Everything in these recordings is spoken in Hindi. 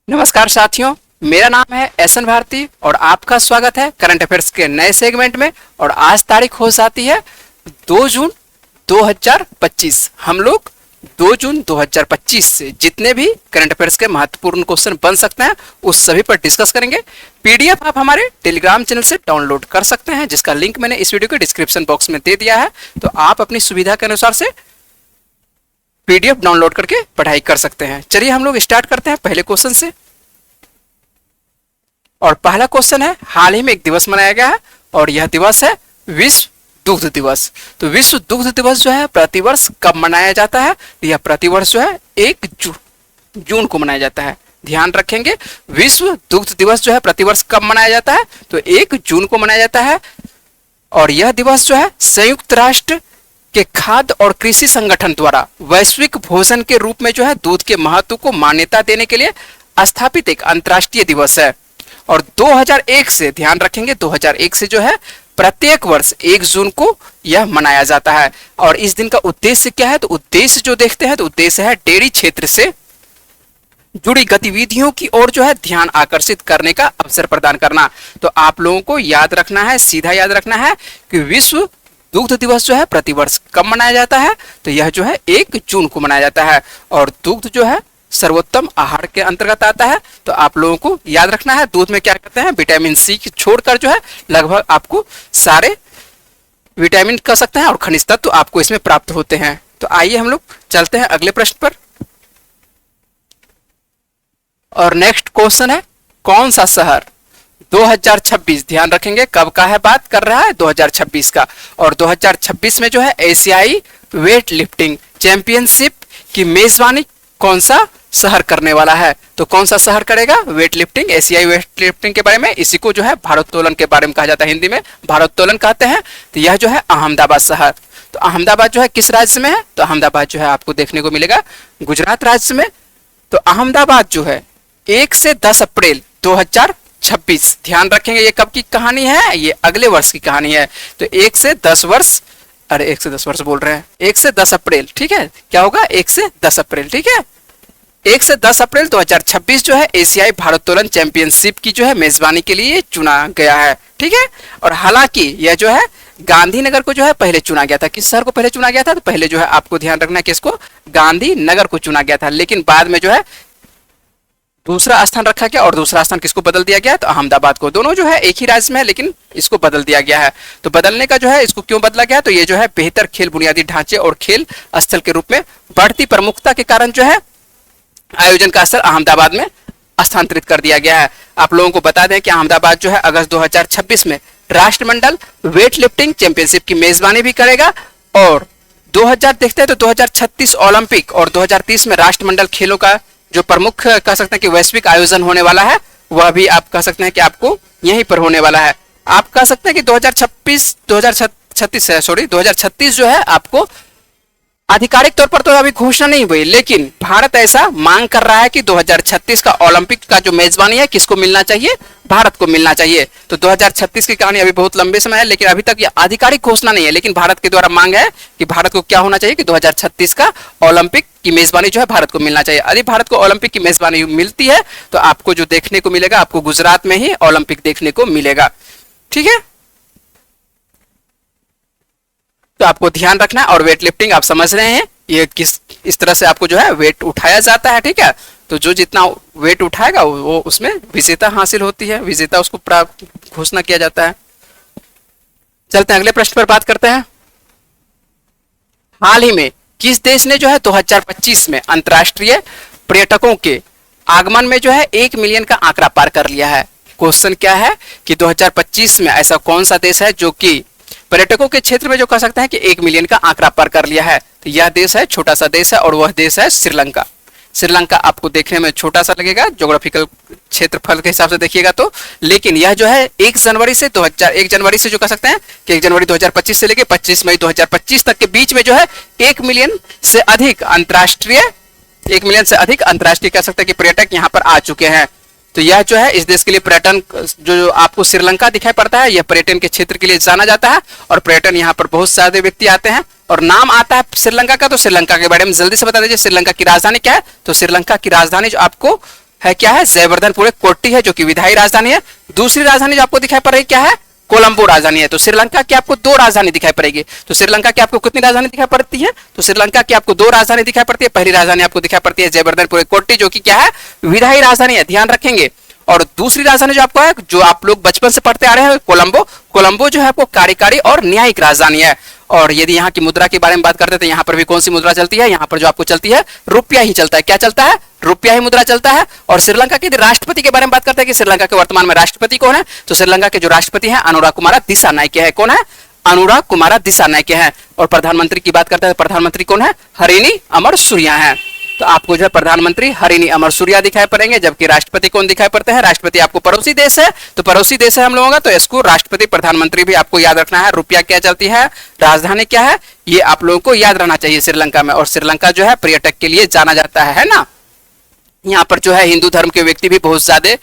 नमस्कार साथियों, मेरा नाम है एस एन भारती और आपका स्वागत है करंट अफेयर्स के नए सेगमेंट में। और आज तारीख हो जाती है 2 जून 2025। हम लोग 2 जून 2025 से जितने भी करंट अफेयर्स के महत्वपूर्ण क्वेश्चन बन सकते हैं उस सभी पर डिस्कस करेंगे। पीडीएफ आप हमारे टेलीग्राम चैनल से डाउनलोड कर सकते हैं, जिसका लिंक मैंने इस वीडियो के डिस्क्रिप्शन बॉक्स में दे दिया है। तो आप अपनी सुविधा के अनुसार से पीडीएफ डाउनलोड करके पढ़ाई कर सकते हैं। चलिए हम लोग स्टार्ट करते हैं पहले क्वेश्चन से। और पहला क्वेश्चन है, हाल ही में एक दिवस मनाया गया है और यह दिवस है विश्व दुग्ध दिवस। तो विश्व दुग्ध दिवस जो है प्रतिवर्ष कब मनाया जाता है? यह प्रतिवर्ष जो है 1 जून को मनाया जाता है। ध्यान रखेंगे, विश्व दुग्ध दिवस जो है प्रतिवर्ष कब मनाया जाता है? तो 1 जून को मनाया जाता है। और यह दिवस जो है संयुक्त राष्ट्र के खाद्य और कृषि संगठन द्वारा वैश्विक भोजन के रूप में जो है दूध के महत्व को मान्यता देने के लिए स्थापित एक अंतर्राष्ट्रीय दिवस है। और 2001 से, ध्यान रखेंगे, 2001 से जो है प्रत्येक वर्ष 1 जून को यह मनाया जाता है। और इस दिन का उद्देश्य क्या है? तो उद्देश्य जो देखते हैं तो उद्देश्य है डेयरी क्षेत्र से जुड़ी गतिविधियों की ओर जो है ध्यान आकर्षित करने का अवसर प्रदान करना। तो आप लोगों को याद रखना है, सीधा याद रखना है कि विश्व दुग्ध दिवस जो है प्रतिवर्ष कब मनाया जाता है? तो यह जो है 1 जून को मनाया जाता है। और दुग्ध जो है सर्वोत्तम आहार के अंतर्गत आता है। तो आप लोगों को याद रखना है दूध में क्या करते हैं, विटामिन सी छोड़कर जो है लगभग आपको सारे विटामिन कह सकते हैं और खनिज तत्व आपको इसमें प्राप्त होते हैं। तो आइए हम लोग चलते हैं अगले प्रश्न पर। और नेक्स्ट क्वेश्चन है, कौन सा शहर 2026, ध्यान रखेंगे कब का है, बात कर रहा है 2026 का। और 2026 में जो है एशियाई वेट लिफ्टिंग चैंपियनशिप की मेजबानी कौन सा शहर करने वाला है? तो कौन सा शहर करेगा वेट लिफ्टिंग, एशियाई वेट लिफ्टिंग के बारे में? इसी को जो है भारोत्तोलन के बारे में कहा जाता है, हिंदी में भारोत्तोलन कहते हैं। तो यह जो है अहमदाबाद शहर। तो अहमदाबाद जो है किस राज्य में है? तो अहमदाबाद जो है आपको देखने को मिलेगा गुजरात राज्य में। तो अहमदाबाद जो है 1 से 10 अप्रैल 2026, ध्यान रखेंगे ये कब की कहानी है, ये अगले वर्ष की कहानी है। तो 1 से 10 वर्ष, अरे 1 से 10 वर्ष बोल रहे हैं, 1 से 10 अप्रैल, ठीक है, क्या होगा 1 से 10 अप्रैल, ठीक है। 1 से 10 अप्रैल 2026 जो है एशियाई भारोत्तोलन चैंपियनशिप की जो है मेजबानी के लिए चुना गया है, ठीक है। और हालांकि यह जो है गांधीनगर को जो है पहले चुना गया था। किस शहर को पहले चुना गया था? तो पहले जो है आपको ध्यान रखना है कि इसको गांधीनगर को चुना गया था, लेकिन बाद में जो है दूसरा स्थान रखा गया। और दूसरा स्थान किसको बदल दिया गया? तो अहमदाबाद को। दोनों जो है एक ही राज्य में है लेकिन इसको बदल दिया गया है। तो बदलने का जो है इसको क्यों बदला गया? तो ये जो है बेहतर खेल बुनियादी ढांचे और खेल स्थल के रूप में बढ़ती प्रमुखता के कारण जो है आयोजन का स्थल अहमदाबाद में स्थानांतरित कर दिया गया है। आप लोगों को बता दें कि अहमदाबाद जो है अगस्त 2026 में राष्ट्रमंडल वेट लिफ्टिंग चैंपियनशिप की मेजबानी भी करेगा। और 2000 देखते हैं तो 2036 ओलंपिक और 2030 में राष्ट्रमंडल खेलों का जो प्रमुख कह सकते हैं कि वैश्विक आयोजन होने वाला है, वह भी आप कह सकते हैं कि आपको यहीं पर होने वाला है। आप कह सकते हैं कि 2036 जो है आपको आधिकारिक तौर पर तो अभी घोषणा नहीं हुई, लेकिन भारत ऐसा मांग कर रहा है कि 2036 का ओलंपिक का जो मेजबानी है किसको मिलना चाहिए? भारत को मिलना चाहिए। तो 2036 की कहानी अभी बहुत लंबे समय है, लेकिन अभी तक ये आधिकारिक घोषणा नहीं है, लेकिन भारत के द्वारा मांग है कि भारत को क्या होना चाहिए कि 2036 का ओलंपिक की मेजबानी जो है भारत को मिलना चाहिए। यदि भारत को ओलंपिक की मेजबानी मिलती है तो आपको जो देखने को मिलेगा, आपको गुजरात में ही ओलंपिक देखने को मिलेगा, ठीक है। तो आपको ध्यान रखना है। और वेट लिफ्टिंग आप समझ रहे हैं ये किस इस तरह से आपको जो है वेट उठाया जाता है, ठीक है। तो जो जितना वेट उठाएगा वो उसमें विजेता हासिल होती है, विजेता उसको प्राप्त घोषणा किया जाता है। चलते हैं अगले प्रश्न पर बात करते हैं। हाल ही में किस देश ने जो है 2025 में अंतर्राष्ट्रीय पर्यटकों के आगमन में जो है 1 मिलियन का आंकड़ा पार कर लिया है? क्वेश्चन क्या है कि 2025 में ऐसा कौन सा देश है जो कि पर्यटकों के क्षेत्र में जो कह सकते हैं कि 1 मिलियन का आंकड़ा पार कर लिया है? तो यह देश है, छोटा सा देश है, और वह देश है श्रीलंका। श्रीलंका आपको देखने में छोटा सा लगेगा ज्योग्राफिकल क्षेत्रफल के हिसाब से देखिएगा तो, लेकिन यह जो है 1 जनवरी से जो कह सकते हैं कि 1 जनवरी 2025 से लेकर 25 मई 2025 तक के बीच में जो है 1 मिलियन से अधिक अंतर्राष्ट्रीय कह सकते हैं कि पर्यटक यहाँ पर आ चुके हैं। तो यह जो है इस देश के लिए पर्यटन जो आपको श्रीलंका दिखाई पड़ता है, यह पर्यटन के क्षेत्र के लिए जाना जाता है। और पर्यटन यहाँ पर बहुत सारे व्यक्ति आते हैं और नाम आता है श्रीलंका का। तो श्रीलंका के बारे में जल्दी से बता दीजिए, श्रीलंका की राजधानी क्या है? तो श्रीलंका की राजधानी जो आपको है क्या है, जयवर्धनपुर कोट्टी है जो कि विधायी राजधानी है। दूसरी राजधानी जो आपको दिखाई पड़ रही है क्या है, कोलंबो राजधानी है। तो श्रीलंका की आपको दो राजधानी दिखाई पड़ेगी। तो श्रीलंका की आपको कितनी राजधानी दिखाई पड़ती है, तो श्रीलंका की आपको दो राजधानी दिखाई पड़ती है। पहली राजधानी आपको दिखाई पड़ती है जयवर्धनपुर कोट्टी जो कि क्या है, विधायी राजधानी है, ध्यान रखेंगे। और दूसरी राजधानी जो आपको है, जो आप लोग बचपन से पढ़ते आ रहे हैं, कोलंबो। कोलंबो जो है आपको कार्यकारी और न्यायिक राजधानी है। और यदि यहाँ की मुद्रा के बारे में बात करते हैं तो यहाँ पर भी कौन सी मुद्रा चलती है, यहाँ पर जो आपको चलती है रुपया ही चलता है। क्या चलता है, रुपया ही मुद्रा चलता है। और श्रीलंका के राष्ट्रपति के बारे में बात करते हैं कि श्रीलंका के वर्तमान में राष्ट्रपति कौन है, तो श्रीलंका के जो राष्ट्रपति हैं अनुराग कुमार दिसानायके है। कौन है, अनुराग कुमार दिसानायके हैं। और प्रधानमंत्री की बात करते हैं, प्रधानमंत्री कौन है, हरिनी अमरसूरिया है। तो आपको जो है प्रधानमंत्री हरिनी अमरसूरिया दिखाई पड़ेंगे, जबकि राष्ट्रपति कौन दिखाई पड़ते हैं, राष्ट्रपति आपको पड़ोसी देश है, तो पड़ोसी देश है हम लोगों का, तो इसको राष्ट्रपति प्रधानमंत्री भी आपको याद रखना है। रुपया क्या चलती है, राजधानी क्या है, ये आप लोगों को याद रहना चाहिए श्रीलंका में। और श्रीलंका जो है पर्यटक के लिए जाना जाता है ना। यहाँ पर जो है हिंदू धर्म के व्यक्ति भी बहुत ज्यादा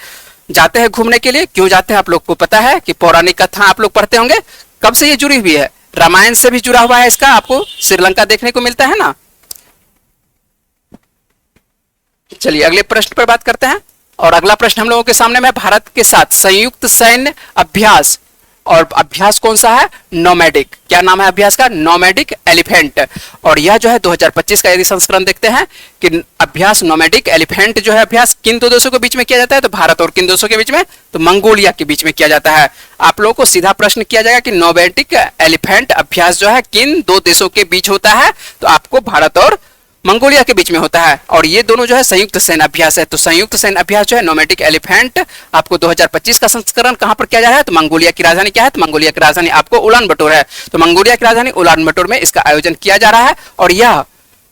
जाते हैं घूमने के लिए। क्यों जाते हैं आप लोग को पता है कि पौराणिक कथा आप लोग पढ़ते होंगे, कब से ये जुड़ी हुई है, रामायण से भी जुड़ा हुआ है, इसका आपको श्रीलंका देखने को मिलता है ना। चलिए अगले प्रश्न पर बात करते हैं। और अगला प्रश्न हम लोगों के सामने में भारत के साथ संयुक्त सैन्य अभ्यास, और अभ्यास कौन सा है, नोमैडिक। क्या नाम है अभ्यास का, नोमैडिक एलिफेंट। और यह जो है 2025 का यदि संस्करण देखते हैं कि अभ्यास नोमैडिक एलिफेंट जो है अभ्यास किन दो देशों के बीच में किया जाता है, तो भारत और किन देशों के बीच में, तो मंगोलिया के बीच में किया जाता है। आप लोगों को सीधा प्रश्न किया जाएगा कि नोमैडिक एलिफेंट अभ्यास जो है किन दो देशों के बीच होता है, तो आपको भारत और मंगोलिया के बीच में होता है। और ये दोनों जो है संयुक्त सैन्य अभ्यास है। तो संयुक्त सैन्य अभ्यास जो है नोमैडिक एलिफेंट आपको 2025 का संस्करण कहां पर किया जा रहा है, तो मंगोलिया की राजधानी क्या है, तो मंगोलिया की राजधानी आपको उलान बटोर है। तो मंगोलिया की राजधानी उलान बटोर में इसका आयोजन किया जा रहा है। और यह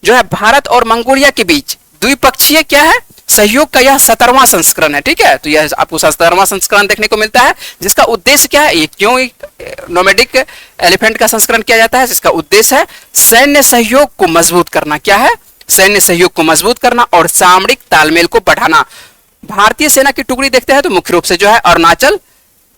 जो है भारत और मंगोलिया के बीच द्विपक्षीय क्या है, सहयोग का यह 17वां संस्करण है। ठीक है, तो यह आपको 17वां संस्करण देखने को मिलता है, जिसका उद्देश्य क्या है, ये क्यों नोमैडिक एलिफेंट का संस्करण किया जाता है, जिसका उद्देश्य है सैन्य सहयोग को मजबूत करना। क्या है, सैन्य सहयोग को मजबूत करना और सामरिक तालमेल को बढ़ाना। भारतीय सेना की टुकड़ी देखते हैं तो मुख्य रूप से जो है अरुणाचल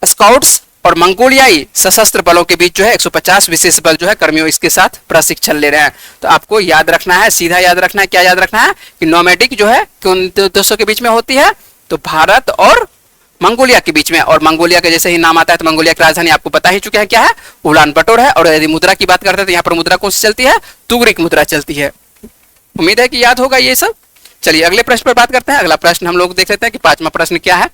स्काउट्स और मंगोलियाई सशस्त्र बलों के बीच जो है 150 विशेष बल जो है कर्मियों इसके साथ प्रशिक्षण ले रहे हैं। तो आपको याद रखना है, सीधा याद रखना है, क्या याद रखना है कि नोमैडिक जो है किन देशों के बीच में होती है, तो भारत और मंगोलिया के बीच में। और मंगोलिया का जैसे ही नाम आता है तो मंगोलिया की राजधानी आपको पता ही चुके हैं क्या है, उलान बटोर है। और यदि मुद्रा की बात करते हैं तो यहाँ पर मुद्रा कौन सी चलती है, तुगरिक मुद्रा चलती है। उम्मीद है कि याद होगा ये सब। चलिए अगले प्रश्न पर बात करते हैं। अगला प्रश्न हम लोग देख लेते हैं कि पांचवा प्रश्न क्या है।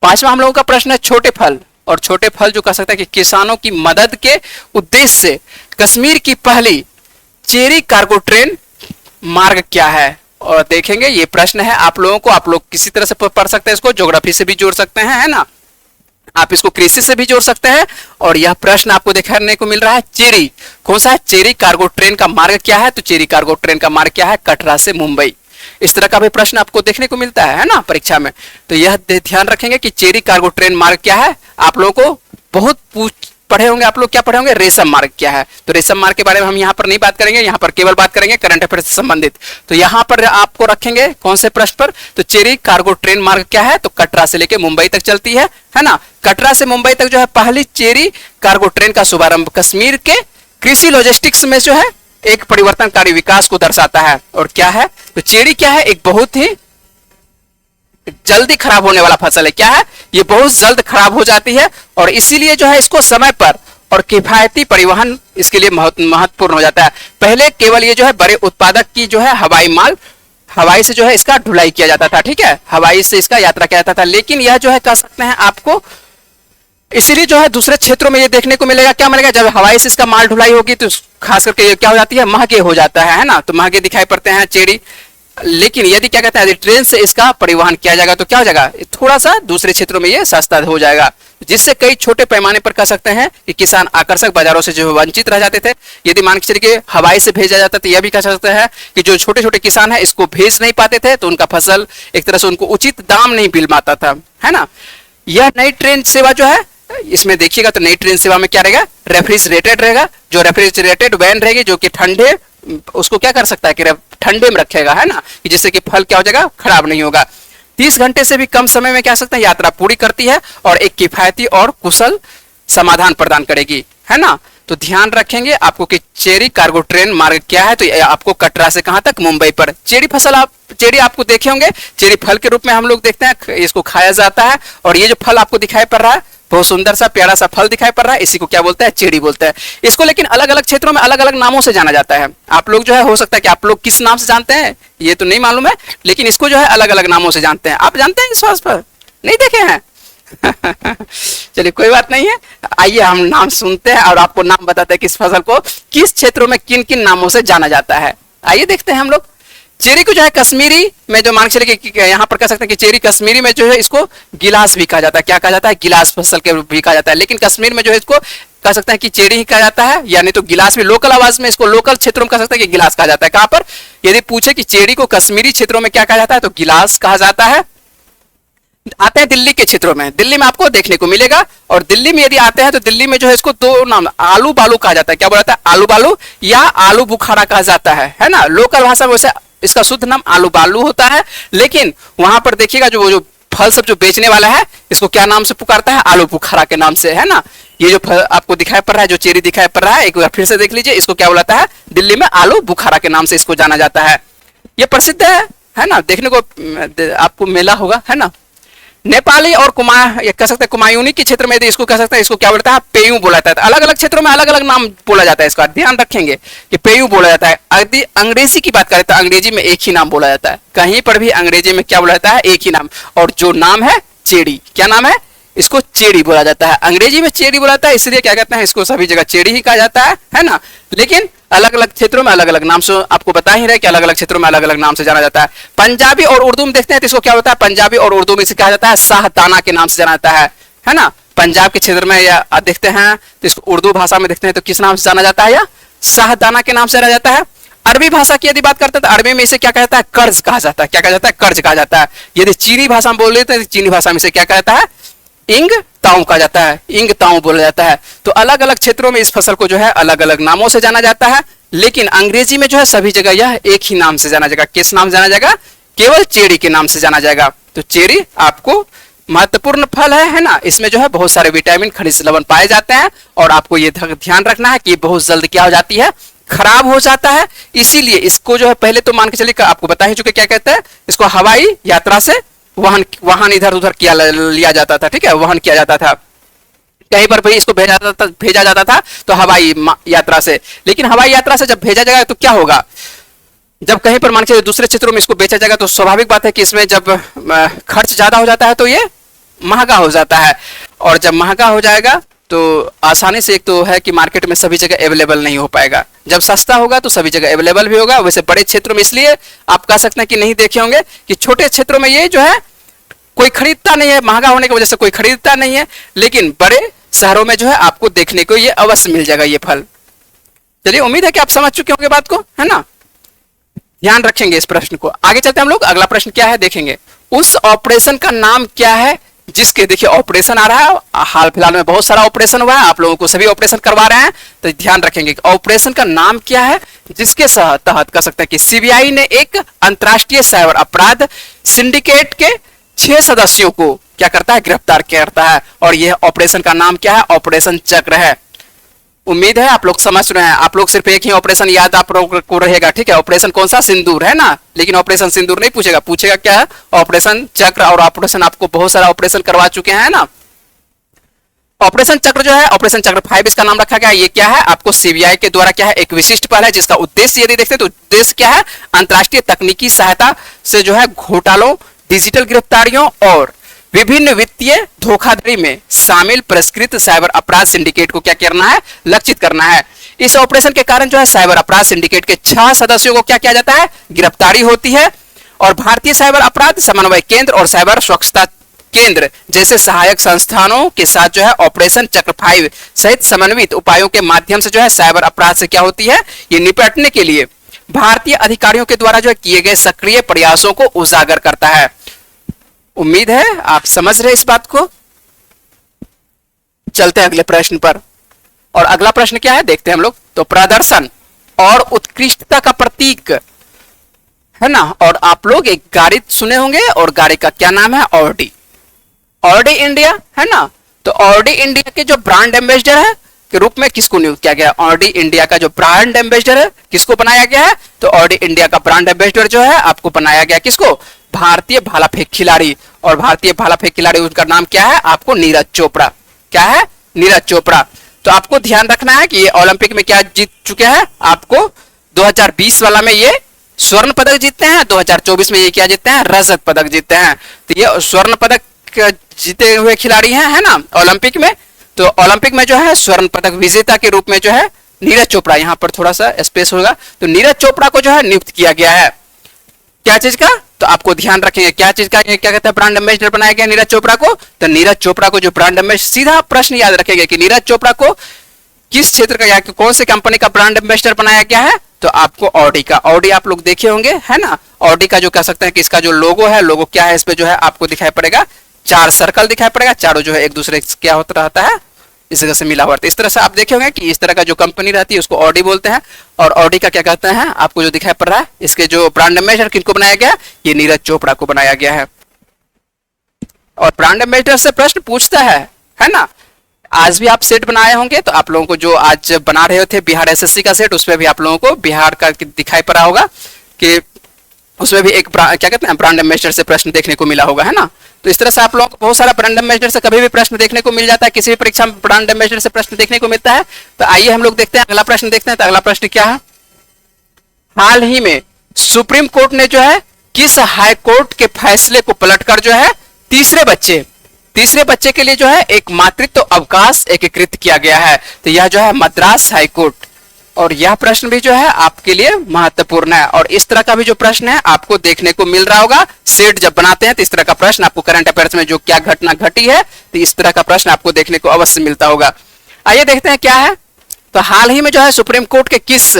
पांचवा हम लोगों का प्रश्न है छोटे फल। और छोटे फल जो कह सकते हैं कि किसानों की मदद के उद्देश्य से कश्मीर की पहली चेरी कार्गो ट्रेन मार्ग क्या है। और देखेंगे ये प्रश्न है आप लोगों को, आप लोग किसी तरह से पढ़ सकते हैं, इसको ज्योग्राफी से भी जोड़ सकते हैं, है ना, आप इसको कृषि से भी जोड़ सकते हैं। और यह प्रश्न आपको देखने को मिल रहा है चेरी, कौन सा है, चेरी कार्गो ट्रेन का मार्ग क्या है, तो चेरी कार्गो ट्रेन का मार्ग क्या है, कटरा से मुंबई। इस तरह का भी प्रश्न आपको देखने को मिलता है ना परीक्षा में। तो यह ध्यान रखेंगे कि चेरी कार्गो ट्रेन मार्ग क्या है। आप लोगों को बहुत पढ़े होंगे, आप लोग क्या पढ़े होंगे, रेशम मार्ग क्या है। तो रेशम मार्ग के बारे में हम यहाँ पर नहीं बात करेंगे, यहाँ पर केवल बात करेंगे करंट अफेयर से संबंधित। तो यहाँ पर आपको रखेंगे कौन से प्रश्न पर, तो चेरी कार्गो ट्रेन मार्ग क्या है, तो कटरा से लेके मुंबई तक चलती है ना। कटरा से मुंबई तक जो है पहली चेरी कार्गो ट्रेन का शुभारंभ कश्मीर के कृषि लॉजिस्टिक्स में जो है एक परिवर्तनकारी विकास को दर्शाता है। और क्या है, तो चेरी क्या है, एक बहुत ही जल्दी खराब होने वाला फसल है। क्या है, ये बहुत जल्द खराब हो जाती है और इसीलिए जो है इसको समय पर और किफायती परिवहन इसके लिए महत्वपूर्ण हो जाता है। पहले केवल ये जो है बड़े उत्पादक की जो है हवाई से जो है इसका ढुलाई किया जाता था। ठीक है, हवाई से इसका यात्रा किया जाता था, लेकिन यह जो है कह सकते हैं आपको इसीलिए जो है दूसरे क्षेत्रों में ये देखने को मिलेगा, क्या मिलेगा, जब हवाई से इसका माल ढुलाई होगी तो खास करके ये क्या हो जाती है, महंगे हो जाता है ना। तो महंगे दिखाई पड़ते हैं चेरी। लेकिन यदि क्या कहते हैं, यदि ट्रेन से इसका परिवहन किया जाएगा तो क्या हो जाएगा, थोड़ा सा दूसरे क्षेत्रों में ये सस्ता हो जाएगा, जिससे कई छोटे पैमाने पर कह सकते हैं कि किसान आकर्षक बाजारों से जो वंचित रह जाते थे। यदि मान के चलिए हवाई से भेजा जाता तो यह भी कह सकते हैं कि जो छोटे छोटे किसान है इसको भेज नहीं पाते थे, तो उनका फसल एक तरह से उनको उचित दाम नहीं मिल पाता था, है ना। यह नई ट्रेन सेवा जो है इसमें देखिएगा तो नई ट्रेन सेवा में क्या रहेगा, रेफ्रिजरेटेड रहेगा। जो रेफ्रिजरेटेड वैन रहेगी जो कि ठंडे उसको क्या कर सकता है कि ठंडे में रखेगा, है ना, कि जिससे कि फल क्या हो जाएगा, खराब नहीं होगा। 30 घंटे से भी कम समय में क्या सकते हैं यात्रा पूरी करती है और एक किफायती और कुशल समाधान प्रदान करेगी, है ना। तो ध्यान रखेंगे आपको कि चेरी कार्गो ट्रेन मार्ग क्या है, तो ये आपको कटरा से कहां तक, मुंबई पर। चेरी फसल आप चेरी आपको देखे होंगे, चेरी फल के रूप में हम लोग देखते हैं, इसको खाया जाता है। और ये जो फल आपको दिखाई पड़ रहा है, बहुत सुंदर सा प्यारा सा फल दिखाई पड़ रहा है, इसी को क्या बोलते हैं, चेरी बोलते हैं। इसको लेकिन अलग अलग क्षेत्रों में अलग अलग नामों से जाना जाता है। आप लोग जो है, हो सकता है कि आप लोग किस नाम से जानते हैं ये तो नहीं मालूम है, लेकिन इसको जो है अलग अलग नामों से जानते हैं। आप जानते हैं इस बात पर, नहीं देखे हैं? चलिए कोई बात नहीं है, आइए हम नाम सुनते हैं और आपको नाम बताते हैं कि इस फसल को किस क्षेत्रों में किन किन नामों से जाना जाता है। आइए देखते हैं हम लोग। चेरी को जो है कश्मीरी में जो मान के चलिए कि यहाँ पर कह सकते हैं कि चेरी कश्मीरी में जो है इसको गिलास भी कहा जाता है। क्या कहा जाता है? गिलास फसल के रूप भी कहा जाता है। लेकिन कश्मीर में जो है इसको कह सकते हैं कि चेरी ही कहा जाता है, यानी तो गिलास भी। लोकल आवाज में इसको लोकल क्षेत्रों में कह सकते हैं कि गिलास कहा जाता है। कहां पर? यदि पूछे कि चेरी को कश्मीरी क्षेत्रों में क्या कहा जाता है, तो गिलास कहा जाता है। आते हैं दिल्ली के क्षेत्रों में, दिल्ली में आपको देखने को मिलेगा। और दिल्ली में यदि आते हैं तो दिल्ली में जो है इसको दो नाम, आलू बालू कहा जाता है। क्या बोला जाता है? आलू बालू या आलू बुखारा कहा जाता है ना। लोकल भाषा में वैसे इसका शुद्ध नाम आलू बालू होता है, लेकिन वहां पर देखिएगा जो वो जो फल सब जो बेचने वाला है इसको क्या नाम से पुकारता है? आलू बुखारा के नाम से, है ना। ये जो फल आपको दिखाई पड़ रहा है, जो चेरी दिखाई पड़ रहा है, एक बार फिर से देख लीजिए, इसको क्या बुलाता है? दिल्ली में आलू बुखारा के नाम से इसको जाना जाता है। ये प्रसिद्ध है ना, देखने को आपको मिला होगा, है ना। नेपाली और कह सकते हैं कुमायूनी के क्षेत्र में इसको कह सकते हैं, इसको क्या बोलता है? पेयू बोला जाता है। अलग अलग क्षेत्रों में अलग अलग नाम बोला जाता है, इसका ध्यान रखेंगे कि पेयू बोला जाता है। यदि अंग्रेजी की बात करें तो अंग्रेजी में एक ही नाम बोला जाता है, कहीं पर भी अंग्रेजी में क्या बोला जाता है? एक ही नाम। और जो नाम है चेरी, क्या नाम है? इसको चेरी बोला जाता है। अंग्रेजी में चेरी बोला जाता है, इसलिए क्या कहते हैं, इसको सभी जगह चेरी ही कहा जाता है ना। लेकिन अलग अलग क्षेत्रों में अलग अलग नाम से आपको बता ही रहे कि अलग अलग क्षेत्रों में अलग अलग नाम से जाना जाता है। पंजाबी और उर्दू में देखते हैं तो इसको क्या होता है? पंजाबी और उर्दू में इसे कहा जाता है शाहदाना के नाम से जाना जाता है ना। पंजाब के क्षेत्र में या देखते हैं तो इसको उर्दू भाषा में देखते हैं तो किस नाम से जाना जाता है? या शाहदाना के नाम से जाना जाता है। अरबी भाषा की यदि बात करते हैं तो अरबी में इसे क्या कहता है? कर्ज कहा जाता है। क्या कहा जाता है? कर्ज कहा जाता है। यदि चीनी भाषा में बोल लेते हैं तो चीनी भाषा में इसे क्या कहता है? इंग ताऊ कहा जाता है, इंग ताऊ बोला जाता है। तो अलग अलग क्षेत्रों में इस फसल को जो है अलग अलग नामों से जाना जाता है, लेकिन अंग्रेजी में जो है सभी जगह यह एक ही नाम से जाना जाएगा। किस नाम से जाना जाएगा? केवल चेरी के नाम से जाना जाएगा। तो चेरी आपको महत्वपूर्ण फल है ना। इसमें जो है बहुत सारे विटामिन, खनिज, लवण पाए जाते हैं। और आपको ये ध्यान रखना है कि बहुत जल्द क्या हो जाती है? खराब हो जाता है। इसीलिए इसको जो है पहले तो मान के चलिए आपको बता ही चुके क्या कहते हैं, इसको हवाई यात्रा से वाहन इधर उधर किया लिया जाता था, ठीक है, वहन किया जाता था। कहीं पर भी इसको भेजा जाता था तो हवाई यात्रा से। लेकिन हवाई यात्रा से जब भेजा जाएगा तो क्या होगा? जब कहीं पर मान के दूसरे क्षेत्रों में इसको बेचा जाएगा तो स्वाभाविक बात है कि इसमें जब खर्च ज्यादा हो जाता है तो ये महंगा हो जाता है। और जब महंगा हो जाएगा तो आसानी से एक तो है कि मार्केट में सभी जगह अवेलेबल नहीं हो पाएगा। जब सस्ता होगा तो सभी जगह अवेलेबल भी होगा। वैसे बड़े क्षेत्रों में इसलिए आप कह सकते हैं कि नहीं देखे होंगे कि छोटे क्षेत्रों में ये जो है कोई खरीदता नहीं है, महंगा होने की वजह से कोई खरीदता नहीं है। लेकिन बड़े शहरों में जो है आपको देखने को ये अवश्य मिल जाएगा ये फल। चलिए उम्मीद है कि आप समझ चुके होंगे बात को, है ना। ध्यान रखेंगे इस प्रश्न को। आगे चलते हैं हम लोग। अगला प्रश्न क्या है देखेंगे। उस ऑपरेशन का नाम क्या है जिसके, देखिए ऑपरेशन आ रहा है, हाल फिलहाल में बहुत सारा ऑपरेशन हुआ है, आप लोगों को सभी ऑपरेशन करवा रहे हैं, तो ध्यान रखेंगे ऑपरेशन का नाम क्या है जिसके तहत कह सकते हैं कि सीबीआई ने एक अंतरराष्ट्रीय साइबर अपराध सिंडिकेट के 6 सदस्यों को क्या करता है? गिरफ्तार करता है। और यह ऑपरेशन का नाम क्या है? ऑपरेशन चक्र है। उम्मीद है आप लोग समझ रहे हैं। आप लोग सिर्फ एक ही ऑपरेशन याद आप लोगों को रहेगा, ठीक है। ऑपरेशन कौन सा? सिंदूर, है ना। लेकिन ऑपरेशन सिंदूर नहीं पूछेगा, पूछेगा क्या है? ऑपरेशन चक्र। और ऑपरेशन आपको बहुत सारा ऑपरेशन करवा चुके हैं ना। ऑपरेशन चक्र जो है, ऑपरेशन चक्र 5 इसका नाम रखा गया। ये क्या है? आपको सीबीआई के द्वारा क्या है? एक विशिष्ट पहल है जिसका उद्देश्य यदि देखते हैं तो उद्देश्य क्या है? अंतरराष्ट्रीय तकनीकी सहायता से जो है घोटालों, डिजिटल गिरफ्तारियों और विभिन्न वित्तीय धोखाधड़ी में शामिल परिष्कृत साइबर अपराध सिंडिकेट को क्या करना है? लक्षित करना है। इस ऑपरेशन के कारण जो है साइबर अपराध सिंडिकेट के 6 सदस्यों को क्या किया जाता है? गिरफ्तारी होती है। और भारतीय साइबर अपराध समन्वय केंद्र और साइबर सुरक्षा केंद्र जैसे सहायक संस्थानों के साथ जो है ऑपरेशन चक्र 5 सहित समन्वित उपायों के माध्यम से जो है साइबर अपराध से क्या होती है? ये निपटने के लिए भारतीय अधिकारियों के द्वारा जो है किए गए सक्रिय प्रयासों को उजागर करता है। उम्मीद है आप समझ रहे इस बात को। चलते हैं अगले प्रश्न पर। और अगला प्रश्न क्या है देखते हैं हम लोग। तो प्रदर्शन और उत्कृष्टता का प्रतीक, है ना। और आप लोग एक गाड़ी सुने होंगे और गाड़ी का क्या नाम है? ऑडी। ऑडी इंडिया, है ना। तो ऑडी इंडिया के जो ब्रांड एम्बेसडर है के रूप में किसको नियुक्त किया गया? ऑडी इंडिया का जो ब्रांड एम्बेसडर है किसको बनाया गया है? तो ऑडी इंडिया का ब्रांड एम्बेसडर जो है आपको बनाया गया किसको? भारतीय भाला फेंक खिलाड़ी। और भारतीय भाला फेंक खिलाड़ी उनका नाम क्या है? आपको नीरज चोपड़ा। क्या है? नीरज चोपड़ा। तो आपको ध्यान रखना है कि ये ओलंपिक में क्या जीत चुके हैं? आपको 2020 वाला में ये स्वर्ण पदक जीतते हैं, 2024 में ये क्या जीतते हैं? रजत पदक जीतते हैं। तो ये स्वर्ण पदक जीते हुए खिलाड़ी हैं, है ना, ओलंपिक में। तो ओलंपिक में जो है स्वर्ण पदक विजेता के रूप में जो है नीरज चोपड़ा, यहां पर थोड़ा सा स्पेस होगा, तो नीरज चोपड़ा को जो है नियुक्त किया गया है। क्या चीज का? तो आपको ध्यान रखेंगे क्या चीज का, क्या कहते हैं, ब्रांड एम्बेसडर बनाया गया नीरज चोपड़ा को। तो नीरज चोपड़ा को जो ब्रांड एम्बेसडर, सीधा प्रश्न याद रखेंगे कि नीरज चोपड़ा को किस क्षेत्र का या कौन से कंपनी का ब्रांड एम्बेसडर बनाया गया है? तो आपको ऑडी का। ऑडी आप लोग देखे होंगे, है ना। ऑडी का जो कह सकते हैं कि इसका जो लोगो है, लोगो क्या है, इस पे जो है आपको दिखाई पड़ेगा 4 सर्कल दिखाई पड़ेगा, चारों जो है एक दूसरे से क्या होता रहता है, इस तरह से मिला हुआ है। इस तरह से आप देखे होंगे कि इस तरह का जो कंपनी रहती है उसको ऑडी बोलते हैं। और ऑडी का क्या कहते हैं, आपको जो दिखाई पड़ रहा है, इसके जो ब्रांड एम्बेसडर किनको बनाया गया? ये नीरज चोपड़ा को बनाया गया है। और ब्रांड एम्बेसडर से प्रश्न पूछता है ना। आज भी आप सेट बनाए होंगे, तो आप लोगों को जो आज बना रहे थे बिहार एसएससी का सेट, उसमें भी आप लोगों को बिहार का दिखाई पड़ा होगा कि उसमें भी एक क्या कहते हैं ब्रांड एम्बेसडर से प्रश्न देखने को मिला होगा, है ना। तो इस तरह से आप लोगों को बहुत सारा ब्रांड एम्बेसडर से कभी भी प्रश्न देखने को मिल जाता है, किसी भी परीक्षा में ब्रांड एम्बेसडर से प्रश्न देखने को मिलता है। तो आइए हम लोग देखते हैं अगला प्रश्न देखते हैं। तो अगला प्रश्न क्या है? हाल ही में सुप्रीम कोर्ट ने जो है किस हाई कोर्ट के फैसले को पलटकर जो है तीसरे बच्चे के लिए जो है एक मातृत्व अवकाश एकीकृत किया गया है? तो यह जो है मद्रास हाई कोर्ट। और यह प्रश्न भी जो है आपके लिए महत्वपूर्ण है। और इस तरह का भी जो प्रश्न है आपको देखने को मिल रहा होगा, सेट जब बनाते हैं तो इस तरह का प्रश्न आपको करंट अफेयर्स में जो क्या घटना घटी है, तो इस तरह का प्रश्न आपको देखने को अवश्य मिलता होगा। आइए देखते हैं क्या है। तो हाल ही में जो है सुप्रीम कोर्ट के किस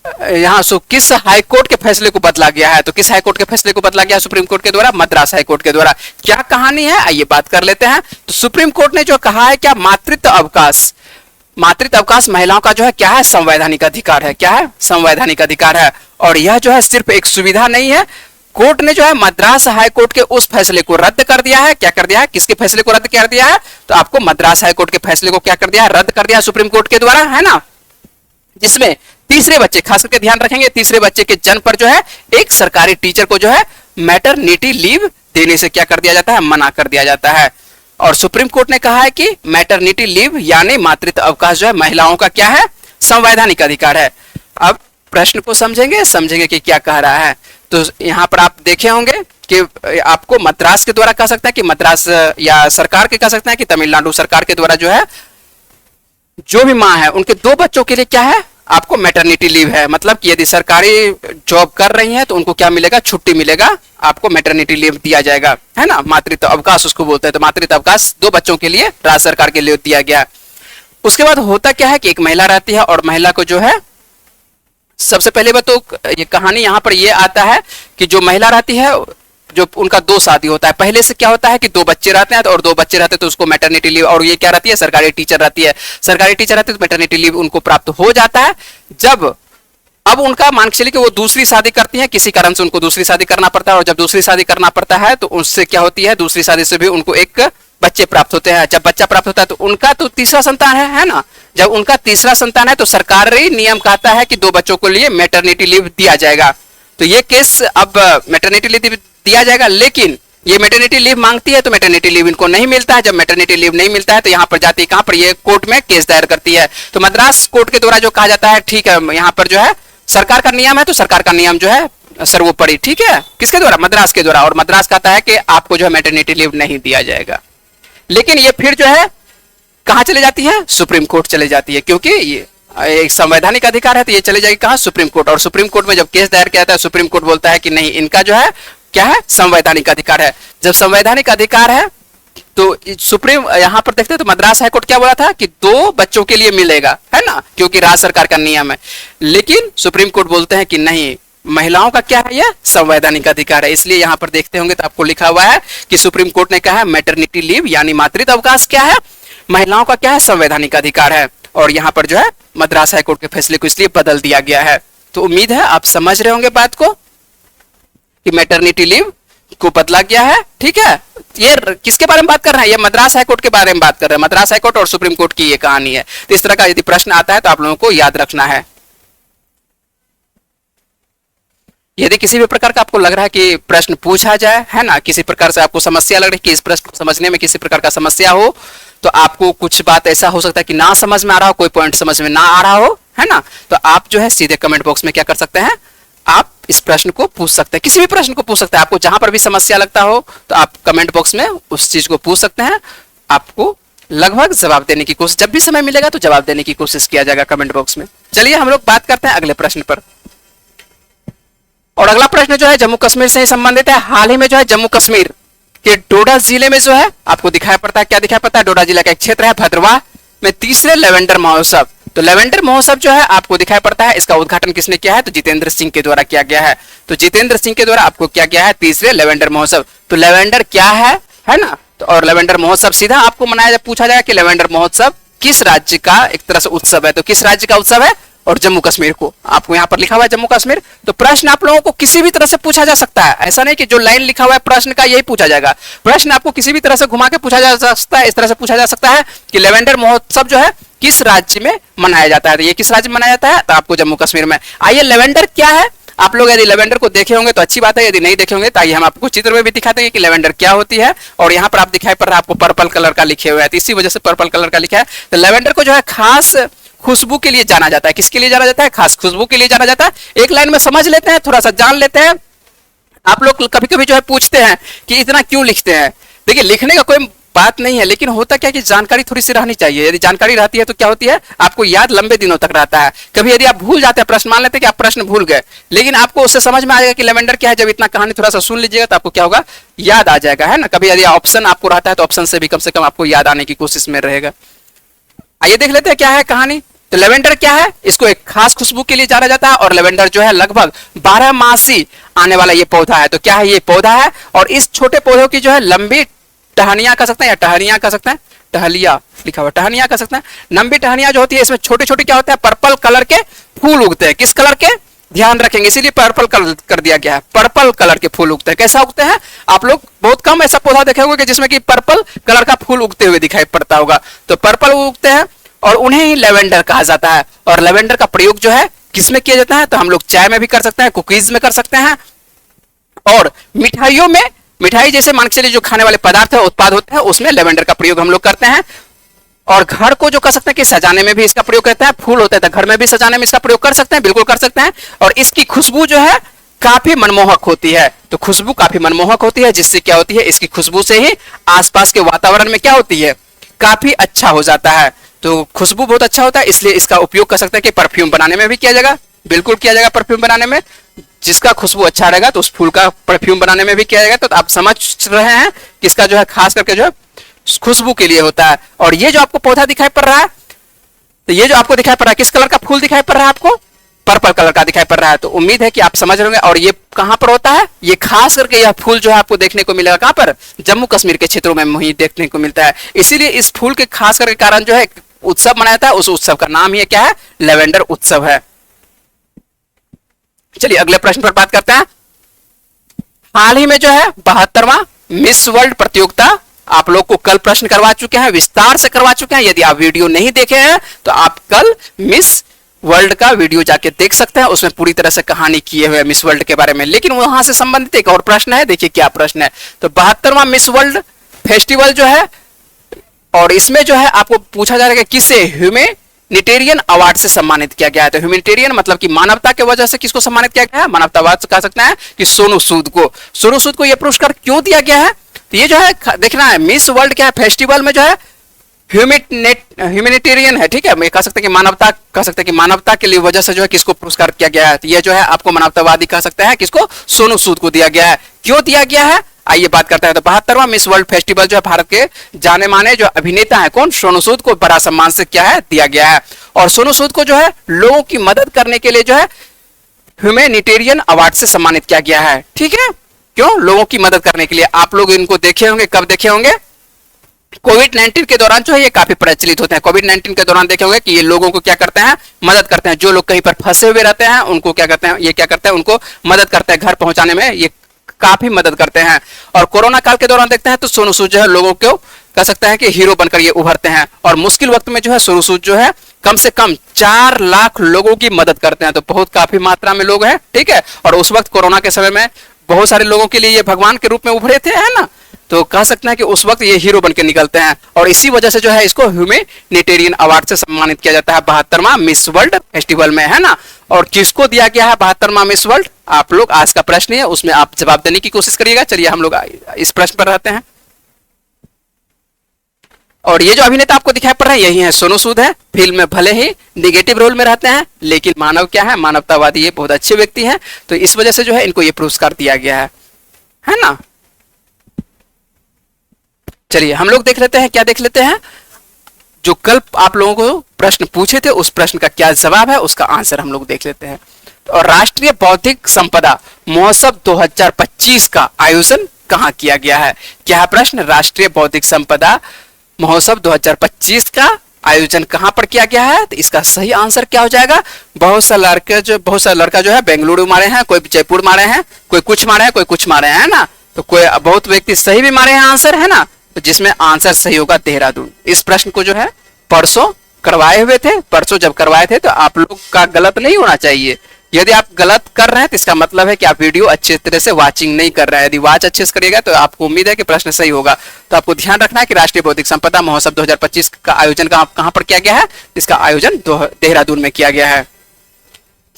हाई कोर्ट के फैसले को बदला गया है? तो किस हाई कोर्ट के फैसले को बदला गया सुप्रीम कोर्ट के द्वारा? मद्रास हाई कोर्ट के द्वारा। क्या कहानी है, आइए बात कर लेते हैं। तो सुप्रीम कोर्ट ने जो कहा है क्या, मातृत्व अवकाश महिलाओं का जो है क्या है, संवैधानिक अधिकार है। क्या है? संवैधानिक अधिकार है। और यह जो है सिर्फ एक सुविधा नहीं है, कोर्ट ने जो है मद्रास हाई कोर्ट के उस फैसले को रद्द कर दिया है। क्या कर दिया है? किसके फैसले को रद्द कर दिया है? तो आपको मद्रास हाई कोर्ट के फैसले को क्या कर दिया है? रद्द कर दिया है सुप्रीम कोर्ट के द्वारा, है ना। जिसमें तीसरे बच्चे, खास करके ध्यान रखेंगे, तीसरे बच्चे के जन्म पर जो है एक सरकारी टीचर को जो है मैटरनिटी लीव देने से क्या कर दिया जाता है? मना कर दिया जाता है। और सुप्रीम कोर्ट ने कहा है कि मैटरनिटी लीव यानी मातृत्व अवकाश जो है महिलाओं का क्या है? संवैधानिक अधिकार है। अब प्रश्न को समझेंगे कि क्या कह रहा है। तो यहां पर आप देखे होंगे कि आपको मद्रास के द्वारा कह सकता है कि मद्रास, या सरकार के कह सकते हैं कि तमिलनाडु सरकार के द्वारा जो है जो भी माँ है उनके 2 बच्चों के लिए क्या है, आपको मैटरनिटी लीव है। मतलब कि यदि सरकारी जॉब कर रही है तो उनको क्या मिलेगा? छुट्टी मिलेगा, आपको मैटरनिटी लीव दिया जाएगा, है ना। मातृत्व अवकाश उसको बोलते हैं। तो मातृत्व अवकाश 2 बच्चों के लिए राज्य सरकार के लिए दिया गया। उसके बाद होता क्या है कि एक महिला रहती है और महिला को जो है, सबसे पहले बात तो ये कहानी यहाँ पर ये आता है कि जो महिला रहती है, जो उनका 2 शादी होता है, पहले से क्या होता है कि 2 बच्चे रहते हैं, और 2 बच्चे रहते हैं तो उसको मैटरनिटी लीव, और ये क्या रहती है? सरकारी टीचर रहती है। सरकारी टीचर रहती है तो मैटरनिटी लीव उनको प्राप्त हो जाता है। जब अब उनका मान के चलिए कि वो दूसरी शादी करती है, किसी कारण से उनको दूसरी शादी करना पड़ता है, और जब दूसरी शादी करना पड़ता है तो उससे क्या होती है? दूसरी शादी से भी उनको एक बच्चे प्राप्त होते हैं। जब बच्चा प्राप्त होता है तो उनका तो तीसरा संतान है ना। जब उनका तीसरा संतान है तो सरकारी नियम कहता है कि 2 बच्चों के लिए मैटरनिटी लीव दिया जाएगा। तो ये केस अब मैटरनिटी लीव दिया जाएगा, लेकिन ये मैटरनिटी लीव मांगती है तो मैटरनिटी लीव इनको नहीं मिलता है। जब मैटरनिटी लीव नहीं मिलता है तो यहाँ पर जाती है कहाँ पर? ये कोर्ट में केस दायर करती है। तो मद्रास कोर्ट के द्वारा जो कहा जाता है, ठीक है, यहाँ पर जो है सरकार का नियम है तो सरकार का नियम जो है सर्वोपरि, ठीक है। किसके द्वारा? मद्रास के द्वारा। और मद्रास कहता है कि आपको जो है मैटरनिटी लीव नहीं दिया जाएगा। लेकिन ये फिर जो है कहाँ चले जाती है? सुप्रीम कोर्ट चले जाती है, क्योंकि ये एक संवैधानिक अधिकार है। तो ये चले जाएगी कहाँ? Supreme court. और सुप्रीम कोर्ट में जब केस दायर किया जाता है, सुप्रीम कोर्ट बोलता है कि नहीं, इनका जो है क्या है? संवैधानिक अधिकार है। जब संवैधानिक अधिकार है तो सुप्रीम, यहां पर देखते हैं तो मद्रास हाईकोर्ट क्या बोला था कि 2 बच्चों के लिए मिलेगा, है ना, क्योंकि राज्य सरकार का नियम है। लेकिन सुप्रीम कोर्ट बोलते हैं कि नहीं, महिलाओं का क्या है? यह संवैधानिक अधिकार है। इसलिए यहां पर देखते होंगे तो आपको लिखा हुआ है कि सुप्रीम कोर्ट ने कहा है मैटरनिटी लीव यानी मातृत्व अवकाश क्या है? महिलाओं का क्या है? संवैधानिक अधिकार है। और यहाँ पर जो है मद्रास हाईकोर्ट के फैसले को इसलिए बदल दिया गया है। तो उम्मीद है आप समझ रहे होंगे बात को कि मैटरनिटी लीव को बदला गया है। ठीक है, ये किसके बारे में बात कर रहे हैं? ये मद्रास हाईकोर्ट के बारे में बात कर रहे हैं। मद्रास हाईकोर्ट और सुप्रीम कोर्ट की ये कहानी है। तो इस तरह का यदि प्रश्न आता है तो आप लोगों को याद रखना है। यदि किसी भी प्रकार का आपको लग रहा है कि प्रश्न पूछा जाए, है ना, किसी प्रकार से आपको समस्या लग रही है कि इस प्रश्न को समझने में किसी प्रकार का समस्या हो, तो आपको कुछ बात ऐसा हो सकता है कि ना समझ में आ रहा हो, कोई पॉइंट समझ में ना आ रहा हो, है ना, तो आप जो है सीधे कमेंट बॉक्स में क्या कर सकते हैं, आप इस प्रश्न को पूछ सकते हैं। किसी भी प्रश्न को पूछ सकते हैं। आपको जहां पर भी समस्या लगता हो तो आप कमेंट बॉक्स में उस चीज को पूछ सकते हैं। आपको लगभग जवाब देने की कोशिश, जब भी समय मिलेगा तो जवाब देने की कोशिश किया जाएगा कमेंट बॉक्स में। चलिए हम लोग बात करते हैं अगले प्रश्न पर। और अगला प्रश्न जो है जम्मू कश्मीर से ही संबंधित है। हाल ही में जो है जम्मू कश्मीर के डोडा जिले में जो है आपको दिखाई पड़ता है, क्या दिखाई पड़ता है, डोडा जिला का एक क्षेत्र है भद्रवाह में तीसरे लेवेंडर महोत्सव। तो लेवेंडर महोत्सव जो है आपको दिखाई पड़ता है, इसका उद्घाटन किसने किया है, तो जितेंद्र सिंह के द्वारा किया गया है। तो जितेंद्र सिंह के द्वारा आपको क्या किया है, तीसरे लेवेंडर महोत्सव। तो लेवेंडर क्या है ना, तो और लेवेंडर महोत्सव सीधा आपको मनाया, पूछा जाएगा कि लेवेंडर महोत्सव किस राज्य का एक तरह से उत्सव है, तो किस राज्य का उत्सव है, और जम्मू कश्मीर को आपको यहाँ पर लिखा हुआ है जम्मू कश्मीर। तो प्रश्न आप लोगों को किसी भी तरह से पूछा जा सकता है, ऐसा नहीं कि जो लाइन लिखा हुआ है प्रश्न का यही पूछा जाएगा। प्रश्न आपको किसी भी तरह से घुमा के पूछा जा सकता है। इस तरह से पूछा जा सकता है कि लेवेंडर महोत्सव जो है किस राज्य में मनाया जाता है, तो ये किस राज्य में मनाया जाता है, तो आपको जम्मू कश्मीर में। आइए लेवेंडर क्या है, आप लोग यदि लेवेंडर को देखे होंगे तो अच्छी बात है, यदि नहीं देखे होंगे तो आइए हम आपको चित्र में भी दिखाते हैं कि लेवेंडर क्या होती है। और यहाँ पर आप दिखाई पड़ रहा है आपको पर्पल कलर का लिखे हुए है, तो इसी वजह से पर्पल कलर का लिखा है। तो लेवेंडर को जो है खास खुशबू के लिए जाना जाता है। किसके लिए जाना जाता है, खास खुशबू के लिए जाना जाता है। एक लाइन में समझ लेते हैं, थोड़ा सा जान लेते हैं। आप लोग कभी कभी जो है पूछते हैं कि इतना क्यों लिखते हैं। देखिए लिखने का कोई बात नहीं है, लेकिन होता क्या कि जानकारी थोड़ी सी रहनी चाहिए। यदि जानकारी रहती है तो क्या होती है, आपको याद लंबे दिनों तक रहता है। कभी यदि आप भूल जाते हैं प्रश्न, मान लेते हैं कि आप प्रश्न भूल गए, लेकिन आपको उससे समझ में आएगा कि लेवेंडर क्या है। जब इतना कहानी थोड़ा सा सुन लीजिएगा तो आपको क्या होगा, याद आ जाएगा, है ना। कभी यदि ऑप्शन आपको रहता है तो ऑप्शन से भी कम से कम आपको याद आने की कोशिश में रहेगा। आइए देख लेते हैं क्या है कहानी। तो लेवेंडर क्या है, इसको एक खास खुशबू के लिए जाना जाता है। और लेवेंडर जो है लगभग 12 मासी आने वाला ये पौधा है। तो क्या है, ये पौधा है। और इस छोटे पौधों की जो है लंबी टहनियां कह सकते हैं या टहनियां कह सकते हैं, टहलिया लिखा हुआ, टहनियां कह सकते हैं। लंबी टहनियां जो होती है इसमें छोटे छोटे क्या होते हैं, पर्पल कलर के फूल उगते हैं। किस कलर के, ध्यान रखेंगे, इसीलिए पर्पल कलर कर दिया गया है। पर्पल कलर के फूल उगते हैं। कैसा उगते हैं, आप लोग बहुत कम ऐसा पौधा देखे होंगे कि जिसमें कि पर्पल कलर का फूल उगते हुए दिखाई पड़ता होगा। तो पर्पल उगते हैं और उन्हें ही लेवेंडर कहा जाता है। और लेवेंडर का प्रयोग जो है किसमें किया जाता है, तो हम लोग चाय में भी कर सकते हैं, कुकीज में कर सकते हैं, और मिठाइयों में, मिठाई जैसे मान के चलिए जो खाने वाले पदार्थ है, उत्पाद होते हैं, उसमें लेवेंडर का प्रयोग हम लोग करते हैं। और घर को जो कर सकते हैं कि सजाने में भी इसका प्रयोग करते हैं। फूल होते हैं तो घर में भी सजाने में इसका प्रयोग कर सकते हैं, बिल्कुल कर सकते हैं। और इसकी खुशबू जो है काफी मनमोहक होती है। तो खुशबू काफी मनमोहक होती है, जिससे क्या होती है, इसकी खुशबू से ही आसपास के वातावरण में क्या होती है, काफी अच्छा हो जाता है। तो खुशबू बहुत अच्छा होता है, इसलिए इसका उपयोग कर सकते हैं कि परफ्यूम बनाने में भी किया जाएगा, बिल्कुल किया जाएगा परफ्यूम बनाने में। जिसका खुशबू अच्छा रहेगा तो उस फूल का परफ्यूम बनाने में भी किया जाएगा। तो आप समझ रहे हैं कि इसका जो है खास करके जो है खुशबू के लिए होता है। और ये जो आपको पौधा दिखाई पड़ रहा है, तो ये जो आपको दिखाई पड़ रहा है, किस कलर का फूल दिखाई पड़ रहा है आपको, पर्पल कलर का दिखाई पड़ रहा है। तो उम्मीद है कि आप समझ रहे होंगे। और ये कहां पर होता है, ये खास करके यह फूल जो है आपको देखने को मिलेगा कहां पर, जम्मू कश्मीर के क्षेत्रों में ही देखने को मिलता है। इसीलिए इस फूल के खास करके कारण जो है उत्सव मनाया जाता है, उस उत्सव का नाम ही क्या है, लेवेंडर उत्सव है। चलिए अगले प्रश्न पर बात करते हैं। हाल ही में जो है 72वां मिस वर्ल्ड प्रतियोगिता आप लोग को कल प्रश्न करवा चुके हैं, विस्तार से करवा चुके हैं। यदि आप वीडियो नहीं देखे हैं तो आप कल मिस वर्ल्ड का वीडियो जाके देख सकते हैं, उसमें पूरी तरह से कहानी किए हुए मिस वर्ल्ड के बारे में। लेकिन वहां से संबंधित एक और प्रश्न है, देखिए क्या प्रश्न है। तो 72वां मिस वर्ल्ड फेस्टिवल जो है, और इसमें जो है आपको पूछा जा रहा है कि किसे ह्यूमैनिटेरियन अवार्ड से सम्मानित किया गया है। तो ह्यूमैनिटेरियन मतलब कि मानवता के वजह से किसको सम्मानित किया गया है, मानवतावाद कह सकते हैं कि सोनू सूद को। सोनू सूद को यह पुरस्कार क्यों दिया गया है, तो ये जो है देखना है, मिस वर्ल्ड क्या है, फेस्टिवल में जो है ह्यूमैनिटेरियन है, ठीक है, मैं कह सकते हैं कि मानवता, कह सकते हैं कि मानवता के लिए वजह से जो है किसको पुरस्कार किया गया है, तो ये जो है आपको मानवतावादी कह सकते हैं, किसको, सोनू सूद को दिया गया है। क्यों दिया गया है, आइए बात करते हैं। तो 72वां मिस वर्ल्ड फेस्टिवल जो है भारत के जाने माने जो अभिनेता है, कौन, सोनू सूद को बड़ा सम्मान से क्या है, दिया गया है। और सोनू सूद को जो है लोगों की मदद करने के लिए जो है ह्यूमैनिटेरियन अवार्ड से सम्मानित किया गया है, ठीक है। क्यों, लोगों की मदद करने के लिए। आप लोग इनको देखे होंगे, कब देखे होंगे, कोविड-19 के दौरान जो है ये काफी प्रचलित होते हैं। कोविड-19 के दौरान देखे होंगे कि ये लोगों को क्या करते हैं, मदद करते हैं। जो लोग कहीं पर फंसे हुए रहते हैं उनको क्या करते हैं, ये क्या करते हैं, उनको मदद करते हैं, घर पहुंचाने में ये काफी मदद करते हैं। और कोरोना काल के दौरान देखते हैं तो सोनू सूद जो है लोगों को कह सकते हैं कि हीरो बनकर ये उभरते हैं, और मुश्किल वक्त में जो है सोनू सूद जो है कम से कम 4 लाख लोगों की मदद करते हैं। तो बहुत काफी मात्रा में लोग हैं, ठीक है। और उस वक्त कोरोना के समय में बहुत सारे लोगों के लिए ये भगवान के रूप में उभरे थे, है ना। तो कह सकते हैं कि उस वक्त ये हीरो बनकर निकलते हैं, और इसी वजह से जो है इसको ह्यूमैनिटेरियन अवार्ड से सम्मानित किया जाता है 72वां मिस वर्ल्ड फेस्टिवल में, है ना। और किसको दिया गया है 72वां मिस वर्ल्ड, आप लोग आज का प्रश्न है उसमें आप जवाब देने की कोशिश करिएगा। चलिए हम लोग इस प्रश्न पर रहते हैं। और ये जो अभिनेता आपको दिखाई पड़ रहे हैं यही है सोनू सूद है। फिल्म में भले ही निगेटिव रोल में रहते हैं लेकिन मानव क्या है, मानवतावादी, ये बहुत अच्छे व्यक्ति हैं। तो इस वजह से जो है इनको ये पुरस्कार दिया गया है ना। चलिए हम लोग देख लेते हैं, क्या देख लेते हैं, जो कल आप लोगों को प्रश्न पूछे थे उस प्रश्न का क्या जवाब है उसका आंसर हम लोग देख लेते हैं। और राष्ट्रीय बौद्धिक संपदा महोत्सव 2025 का आयोजन कहां किया गया है? क्या है प्रश्न, राष्ट्रीय बौद्धिक संपदा महोत्सव 2025 का आयोजन कहां पर किया गया है? तो इसका सही आंसर क्या हो जाएगा, बहुत सारे लड़का जो है बेंगलुरु मारे हैं, कोई जयपुर मारे हैं, कोई कुछ मारे हैं, कोई कुछ मारे हैं, है ना। तो कोई बहुत व्यक्ति सही भी मारे हैं आंसर, है ना। तो जिसमें आंसर सही होगा देहरादून। इस प्रश्न को जो है परसों करवाए हुए थे, परसों जब करवाए थे, तो आप लोग का गलत नहीं होना चाहिए। यदि आप गलत कर रहे हैं तो इसका मतलब है कि आप वीडियो अच्छे तरह से वाचिंग नहीं कर रहे हैं। यदि वाच अच्छे से करिएगा तो आपको उम्मीद है कि प्रश्न सही होगा। तो आपको ध्यान रखना है कि राष्ट्रीय बौद्धिक संपदा महोत्सव 2025 का आयोजन कहां पर किया गया है? इसका आयोजन देहरादून में किया गया है।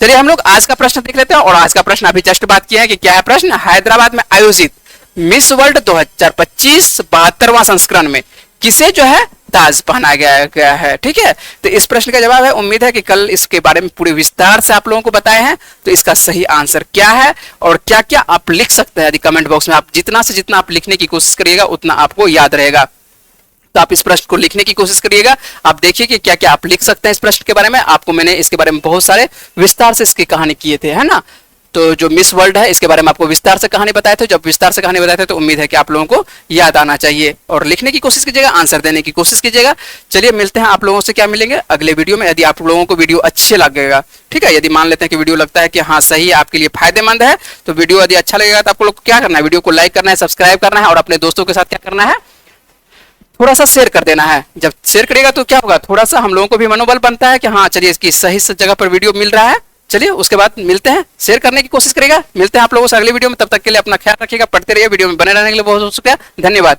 चलिए हम लोग आज का प्रश्न देख लेते हैं। और आज का प्रश्न अभी जस्ट बात किया है कि क्या है प्रश्न, हैदराबाद में आयोजित मिस वर्ल्ड 2025 72वां संस्करण में किसे जो है ताज पहना गया है, ठीक है। तो इस प्रश्न का जवाब है, उम्मीद है कि कल इसके बारे में पूरे विस्तार से आप लोगों को बताए हैं। तो इसका सही आंसर क्या है और क्या क्या आप लिख सकते हैं, यदि कमेंट बॉक्स में आप जितना से जितना आप लिखने की कोशिश करिएगा उतना आपको याद रहेगा। तो आप इस प्रश्न को लिखने की कोशिश करिएगा। आप देखिए कि क्या क्या आप लिख सकते हैं इस प्रश्न के बारे में। आपको मैंने इसके बारे में बहुत सारे विस्तार से इसकी कहानी किए थे, है ना। तो जो मिस वर्ल्ड है इसके बारे में आपको विस्तार से कहानी बताए थे। जब विस्तार से कहानी बताए थे तो उम्मीद है कि आप लोगों को याद आना चाहिए। और लिखने की कोशिश कीजिएगा, आंसर देने की कोशिश कीजिएगा। चलिए मिलते हैं आप लोगों से, क्या मिलेंगे अगले वीडियो में। यदि आप लोगों को वीडियो अच्छे लगेगा, ठीक है, यदि मान लेते हैं कि वीडियो लगता है कि हाँ सही है, आपके लिए फायदेमंद है, तो वीडियो यदि अच्छा लगेगा तो आपको लोग क्या करना है, वीडियो को लाइक करना है, सब्सक्राइब करना है, और अपने दोस्तों के साथ क्या करना है, थोड़ा सा शेयर कर देना है। जब शेयर करेगा तो क्या होगा, थोड़ा सा हम लोगों को भी मनोबल बनता है कि हाँ चलिए इसकी सही जगह पर वीडियो मिल रहा है। चलिए उसके बाद मिलते हैं, शेयर करने की कोशिश करेगा। मिलते हैं आप लोगों से अगले वीडियो में, तब तक के लिए अपना ख्याल रखिएगा, पढ़ते रहिए, वीडियो में बने रहने के लिए बहुत बहुत शुक्रिया, धन्यवाद।